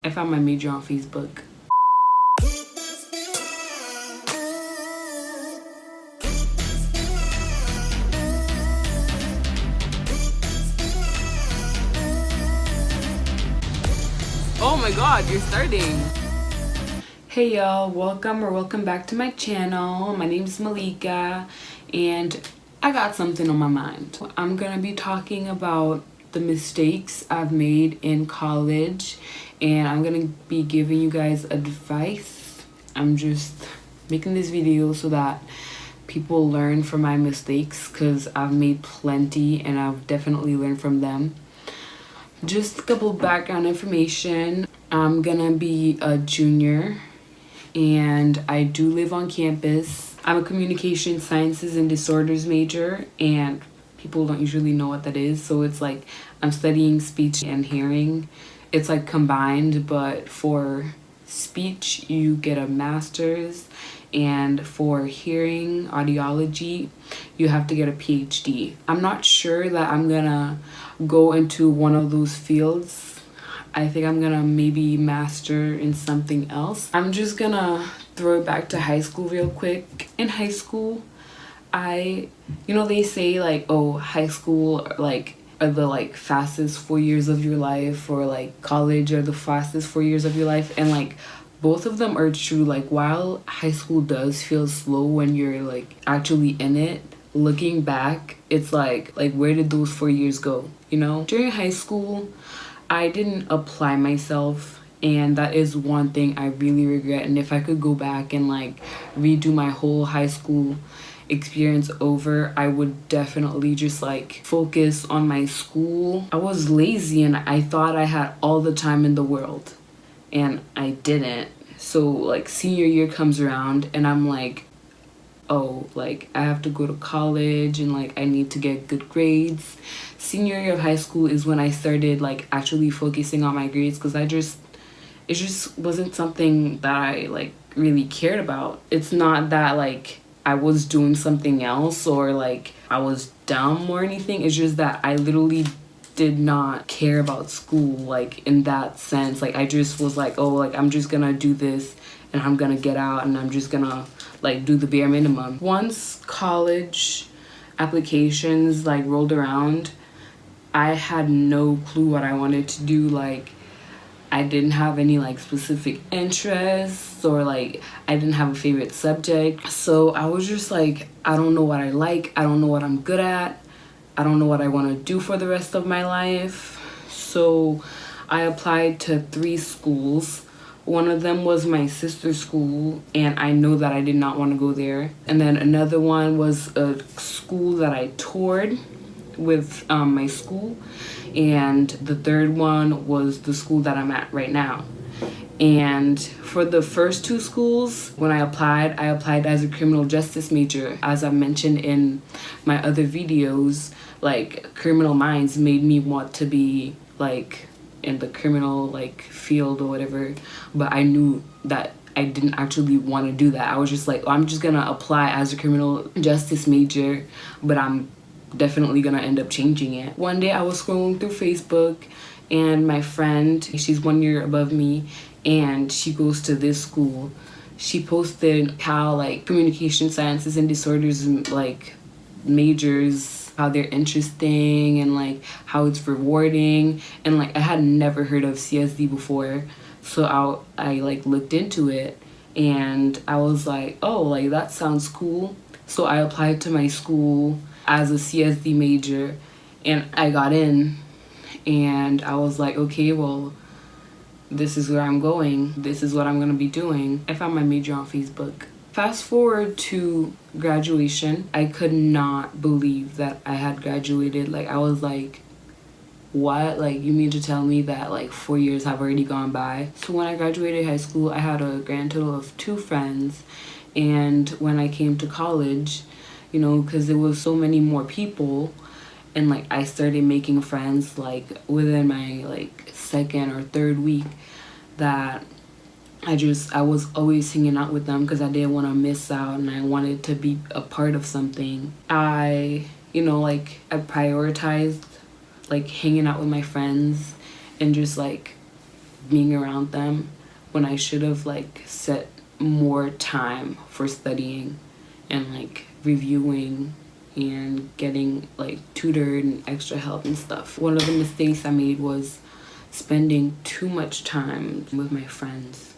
I found my major on Facebook. Oh my god, you're starting. Hey y'all, welcome back to my channel. My name is Malika and I got something on my mind. I'm gonna be talking about the mistakes I've made in college and I'm gonna be giving you guys advice. I'm just making this video so that people learn from my mistakes because I've made plenty and I've definitely learned from them. Just a couple background information. I'm gonna be a junior and I do live on campus. I'm a communication sciences and disorders major and people don't usually know what that is. So it's like I'm studying speech and hearing. It's like combined, but for speech you get a master's and for hearing audiology you have to get a PhD. I'm not sure that I'm gonna go into one of those fields. I think I'm gonna maybe master in something else. I'm just gonna throw it back to high school real quick. In high school, they say like, oh, high school like are the like fastest 4 years of your life, or like college are the fastest 4 years of your life, and like both of them are true. Like while high school does feel slow when you're like actually in it, looking back it's like where did those 4 years go? During high school I didn't apply myself, and that is one thing I really regret. And if I could go back and like redo my whole high school experience over, I would definitely just like focus on my school. I was lazy and I thought I had all the time in the world and I didn't. So like senior year comes around and I'm like, oh, like I have to go to college and like I need to get good grades. Senior year of high school is when I started like actually focusing on my grades, because it just wasn't something that I like really cared about. It's not that like I was doing something else or like I was dumb or anything. It's just that I literally did not care about school like in that sense. Like I just was like, oh, like I'm just gonna do this and I'm gonna get out and I'm just gonna like do the bare minimum. Once college applications like rolled around, I had no clue what I wanted to do. Like I didn't have any like specific interests, or like I didn't have a favorite subject. So I was just like, I don't know what I like. I don't know what I'm good at. I don't know what I want to do for the rest of my life. So I applied to 3 schools. One of them was my sister's school, and I know that I did not want to go there. And then another one was a school that I toured with my school. And the third one was the school that I'm at right now. And for the first 2 schools, when I applied as a criminal justice major. As I mentioned in my other videos, like criminal minds made me want to be like in the criminal like field or whatever, but I knew that I didn't actually want to do that. I was just like, oh, I'm just gonna apply as a criminal justice major, but I'm definitely gonna end up changing it. One day I was scrolling through Facebook and my friend, she's 1 year above me and she goes to this school. She posted how like communication sciences and disorders like majors, how they're interesting and like how it's rewarding, and like I had never heard of CSD before. So I like looked into it and I was like, oh, like that sounds cool. So I applied to my school as a CSD major and I got in, and I was like, okay, well, this is where I'm going. This is what I'm gonna be doing. I found my major on Facebook. Fast forward to graduation, I could not believe that I had graduated. Like I was like, what? Like you mean to tell me that like 4 years have already gone by? So when I graduated high school, I had a grand total of 2 friends. And when I came to college, because there was so many more people, and like I started making friends like within my like 2nd or 3rd week, that I was always hanging out with them because I didn't want to miss out and I wanted to be a part of something. I prioritized like hanging out with my friends and just like being around them when I should have like set more time for studying and like reviewing and getting like tutored and extra help and stuff. One of the mistakes I made was spending too much time with my friends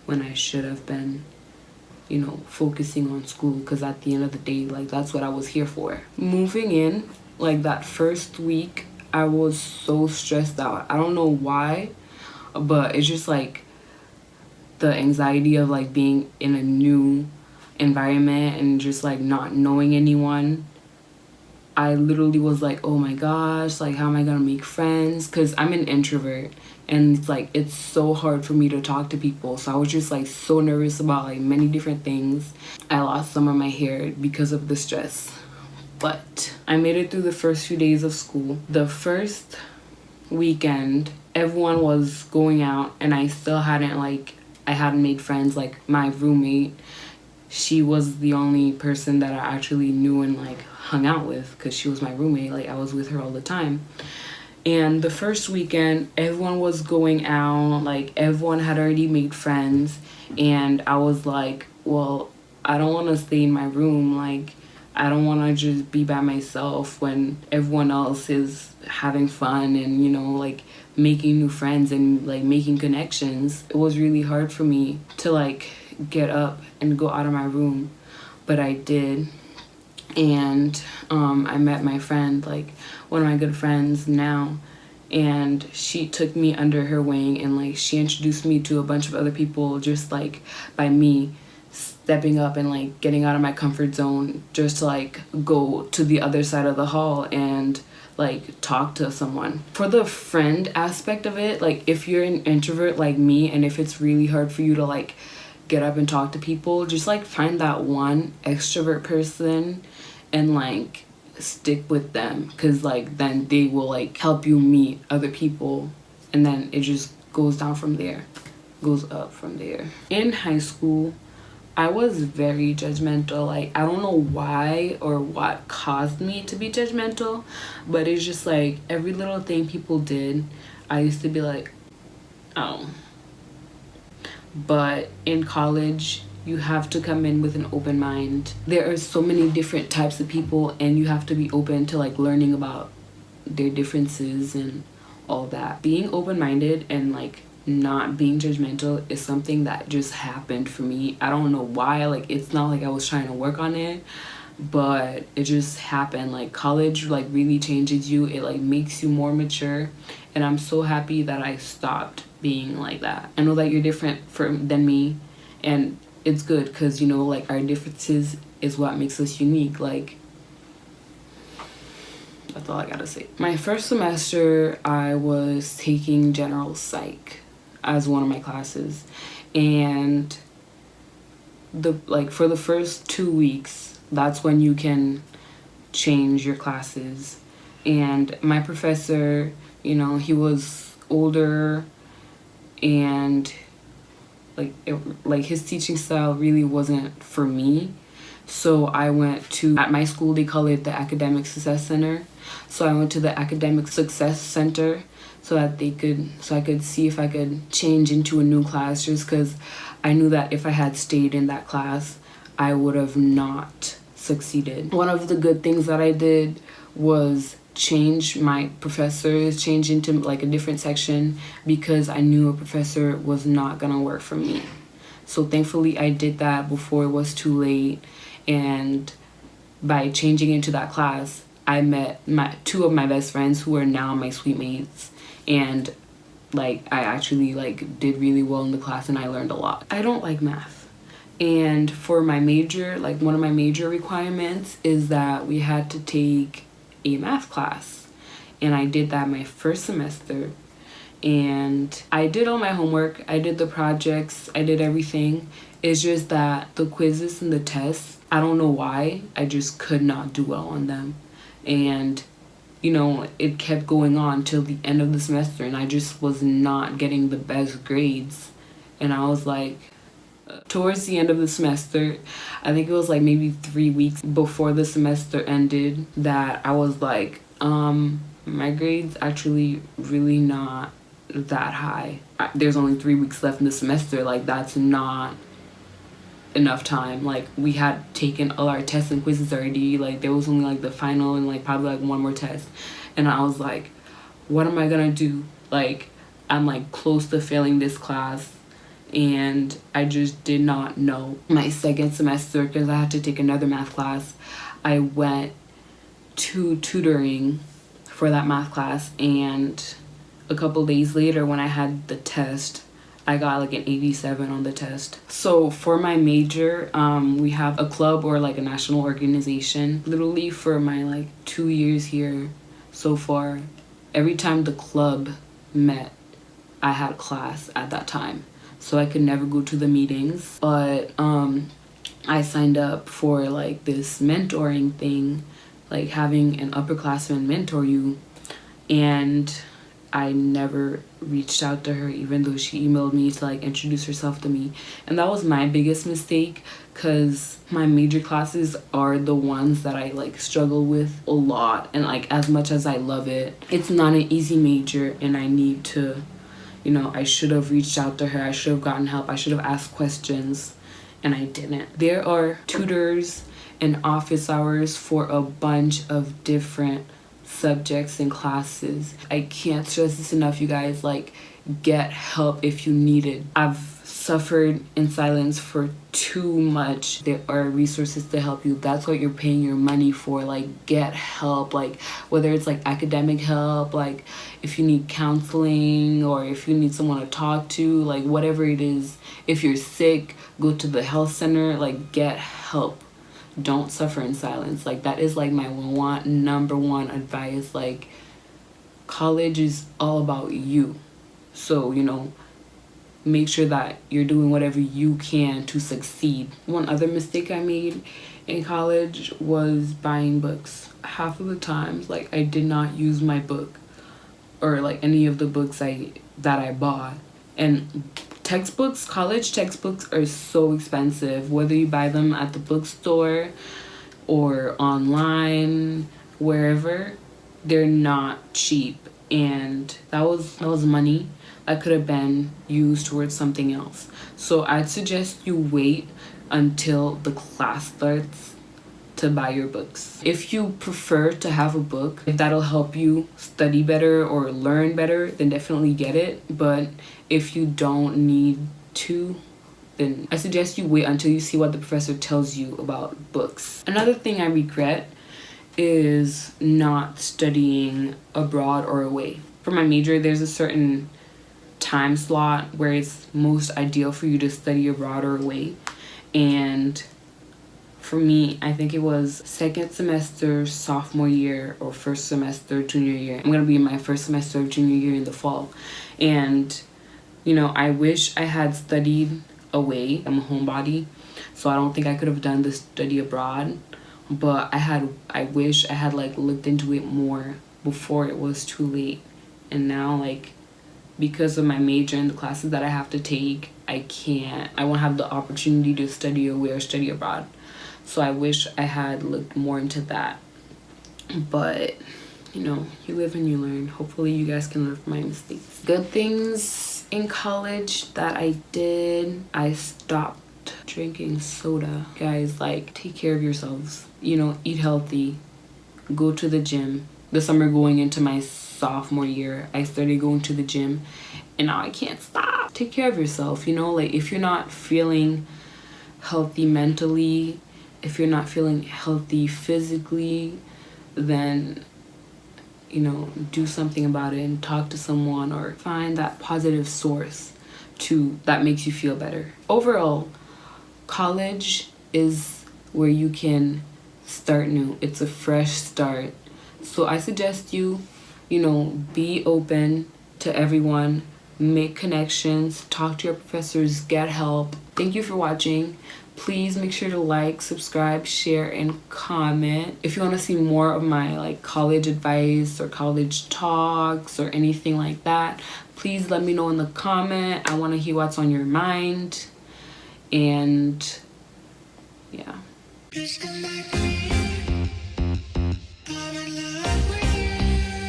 when I should have been, you know, focusing on school, because at the end of the day, like, that's what I was here for. Moving in, like, that first week, I was so stressed out. I don't know why, but it's just like the anxiety of like being in a new environment and just like not knowing anyone. I literally was like, oh my gosh, like, how am I gonna make friends? Because I'm an introvert and it's like, it's so hard for me to talk to people. So I was just like so nervous about like many different things. I lost some of my hair because of the stress, but I made it through the first few days of school. The first weekend, everyone was going out and I still hadn't made friends. Like, my roommate, she was the only person that I actually knew and like hung out with, because she was my roommate. Like, I was with her all the time. And the first weekend, everyone was going out, like everyone had already made friends, and I was like, well, I don't want to stay in my room. Like, I don't want to just be by myself when everyone else is having fun and, you know, like making new friends and like making connections. It was really hard for me to like get up and go out of my room, but I did. And I met my friend, like one of my good friends now, and she took me under her wing and like she introduced me to a bunch of other people just like by me stepping up and like getting out of my comfort zone just to like go to the other side of the hall and like talk to someone. For the friend aspect of it, like if you're an introvert like me and if it's really hard for you to like get up and talk to people, just like find that one extrovert person and like stick with them, because like then they will like help you meet other people, and then it just goes down from there, goes up from there. In high school, I was very judgmental. Like, I don't know why or what caused me to be judgmental, but it's just like every little thing people did, I used to be like, oh. But in college, you have to come in with an open mind. There are so many different types of people and you have to be open to like learning about their differences and all that. Being open-minded and like not being judgmental is something that just happened for me. I don't know why. Like, it's not like I was trying to work on it, but it just happened. Like, college like really changes you. It like makes you more mature, and I'm so happy that I stopped being like that. I know that you're different than me, and it's good, because, you know, like, our differences is what makes us unique. Like, that's all I gotta say. My first semester, I was taking general psych as one of my classes, and for the first 2 weeks, that's when you can change your classes. And my professor, you know, he was older, and like his teaching style really wasn't for me. So I went to, at my school they call it the Academic Success Center. So I went to the Academic Success Center so that I could see if I could change into a new class, just because I knew that if I had stayed in that class, I would have not succeeded. One of the good things that I did was change my professors, change into like a different section, because I knew a professor was not gonna work for me. So thankfully I did that before it was too late, and by changing into that class, I met two of my best friends who are now my suite mates, and like I actually like did really well in the class and I learned a lot. I don't like math, and for my major, like one of my major requirements is that we had to take a math class, and I did that my first semester, and I did all my homework, I did the projects, I did everything. It's just that the quizzes and the tests, I don't know why, I just could not do well on them. And, you know, it kept going on till the end of the semester, and I just was not getting the best grades. And I was like, towards the end of the semester, I think it was like maybe 3 weeks before the semester ended, that I was like, my grades actually really not that high. there's only 3 weeks left in the semester. Like, that's not enough time. Like, we had taken all our tests and quizzes already. Like, there was only like the final and like probably like one more test, and I was like, what am I gonna do? Like, I'm like close to failing this class, and I just did not know. My second semester, because I had to take another math class, I went to tutoring for that math class, and a couple days later when I had the test, I got like an 87 on the test. So for my major, we have a club or like a national organization. Literally for my like 2 years here so far, every time the club met, I had class at that time. So I could never go to the meetings. But I signed up for like this mentoring thing, like having an upperclassman mentor you, and I never reached out to her, even though she emailed me to like introduce herself to me. And that was my biggest mistake, because my major classes are the ones that I like struggle with a lot. And like, as much as I love it, it's not an easy major, and I need to, you know, I should have reached out to her. I should have gotten help. I should have asked questions, and I didn't. There are tutors and office hours for a bunch of different subjects and classes. I can't stress this enough, you guys. Like, get help if you need it. I've suffered in silence for too much. There are resources to help you. That's what you're paying your money for. Like, get help. Like, whether it's like academic help, like if you need counseling, or if you need someone to talk to, like whatever it is. If you're sick, go to the health center. Like, get help. Don't suffer in silence. Like, that is like my number one advice. Like, college is all about you. So, you know, make sure that you're doing whatever you can to succeed. One other mistake I made in college was buying books. Half of the times, like, I did not use my book, or like any of the books that I bought. And textbooks, college textbooks are so expensive, whether you buy them at the bookstore or online, wherever, they're not cheap. And that was money that could have been used towards something else. So I'd suggest you wait until the class starts to buy your books. If you prefer to have a book, if that'll help you study better or learn better, then definitely get it. But if you don't need to, then I suggest you wait until you see what the professor tells you about books. Another thing I regret is not studying abroad or away. For my major, there's a certain time slot where it's most ideal for you to study abroad or away. And for me, I think it was second semester sophomore year or first semester junior year. I'm gonna be in my first semester of junior year in the fall. And, you know, I wish I had studied away. I'm a homebody, so I don't think I could have done the study abroad. But I wish I had like looked into it more before it was too late. And now, like, because of my major and the classes that I have to take, I won't have the opportunity to study away or study abroad. So I wish I had looked more into that. But, you know, you live and you learn. Hopefully you guys can learn from my mistakes. Good things in college that I did: I stopped drinking soda. Guys, like, take care of yourselves. You know, eat healthy. Go to the gym. The summer going into my sophomore year, I started going to the gym, and now I can't stop. Take care of yourself, you know? Like, if you're not feeling healthy mentally, if you're not feeling healthy physically, then, you know, do something about it and talk to someone, or find that positive source that makes you feel better. Overall, college is where you can start new. It's a fresh start. So I suggest you know, be open to everyone, make connections, talk to your professors, get help. Thank you for watching. Please make sure to like, subscribe, share, and comment. If you want to see more of my like college advice or college talks or anything like that, please let me know in the comment. I want to hear what's on your mind. And yeah.